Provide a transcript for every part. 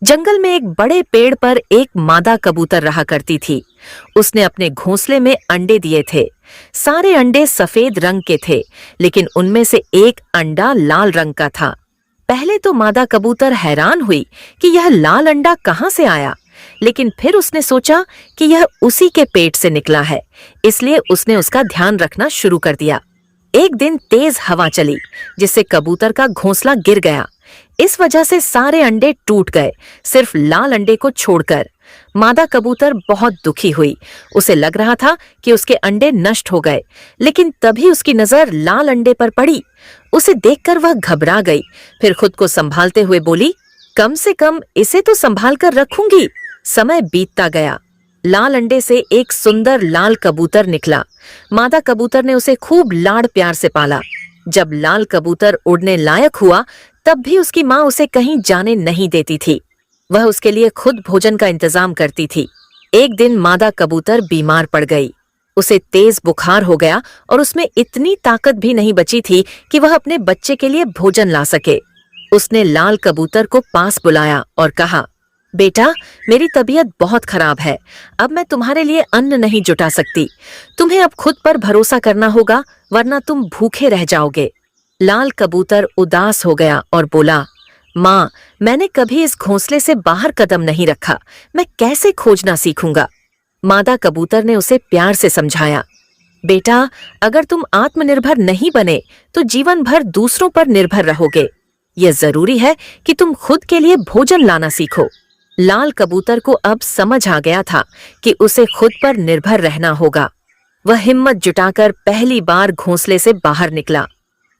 जंगल में एक बड़े पेड़ पर एक मादा कबूतर रहा करती थी। उसने अपने घोंसले में अंडे दिए थे। सारे अंडे सफेद रंग के थे, लेकिन उनमें से एक अंडा लाल रंग का था। पहले तो मादा कबूतर हैरान हुई कि यह लाल अंडा कहाँ से आया, लेकिन फिर उसने सोचा कि यह उसी के पेट से निकला है, इसलिए उसने उसका ध्यान रखना शुरू कर दिया। एक दिन तेज हवा चली, जिससे कबूतर का घोंसला गिर गया। इस वजह से सारे अंडे टूट गए, सिर्फ लाल अंडे को छोड़कर। मादा कबूतर बहुत दुखी हुई। उसे लग रहा था कि उसके अंडे नष्ट हो गए, लेकिन तभी उसकी नजर लाल अंडे पर पड़ी। उसे देखकर वह घबरा गई। फिर खुद को संभालते हुए बोली, कम से कम इसे तो संभाल कर रखूंगी। समय बीतता गया। लाल अंडे से एक सुंदर लाल कबूतर निकला। मादा कबूतर ने उसे खूब लाड़ प्यार से पाला। जब लाल कबूतर उड़ने लायक हुआ, तब भी उसकी माँ उसे कहीं जाने नहीं देती थी। वह उसके लिए खुद भोजन का इंतजाम करती थी। एक दिन मादा कबूतर बीमार पड़ गई। उसे तेज बुखार हो गया और उसमें इतनी ताकत भी नहीं बची थी कि वह अपने बच्चे के लिए भोजन ला सके। उसने लाल कबूतर को पास बुलाया और कहा, बेटा, मेरी तबीयत बहुत खराब है। अब मैं तुम्हारे लिए अन्न नहीं जुटा सकती। तुम्हें अब खुद पर भरोसा करना होगा, वरना तुम भूखे रह जाओगे। लाल कबूतर उदास हो गया और बोला, माँ, मैंने कभी इस घोंसले से बाहर कदम नहीं रखा। मैं कैसे खोजना सीखूंगा? मादा कबूतर ने उसे प्यार से समझाया, बेटा, अगर तुम आत्मनिर्भर नहीं बने तो जीवन भर दूसरों पर निर्भर रहोगे। यह जरूरी है कि तुम खुद के लिए भोजन लाना सीखो। लाल कबूतर को अब समझ आ गया था कि उसे खुद पर निर्भर रहना होगा। वह हिम्मत जुटाकर पहली बार घोंसले से बाहर निकला।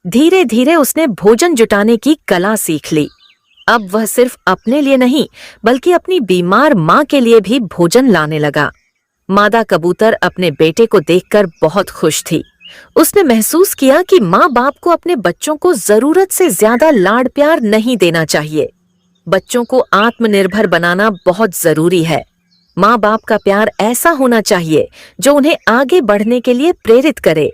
धीरे धीरे उसने भोजन जुटाने की कला सीख ली। अब वह सिर्फ अपने लिए नहीं, बल्कि अपनी बीमार माँ के लिए भी भोजन लाने लगा। मादा कबूतर अपने बेटे को देखकर बहुत खुश थी। उसने महसूस किया कि माँ बाप को अपने बच्चों को जरूरत से ज्यादा लाड़ प्यार नहीं देना चाहिए। बच्चों को आत्मनिर्भर बनाना बहुत जरूरी है। माँ बाप का प्यार ऐसा होना चाहिए जो उन्हें आगे बढ़ने के लिए प्रेरित करे।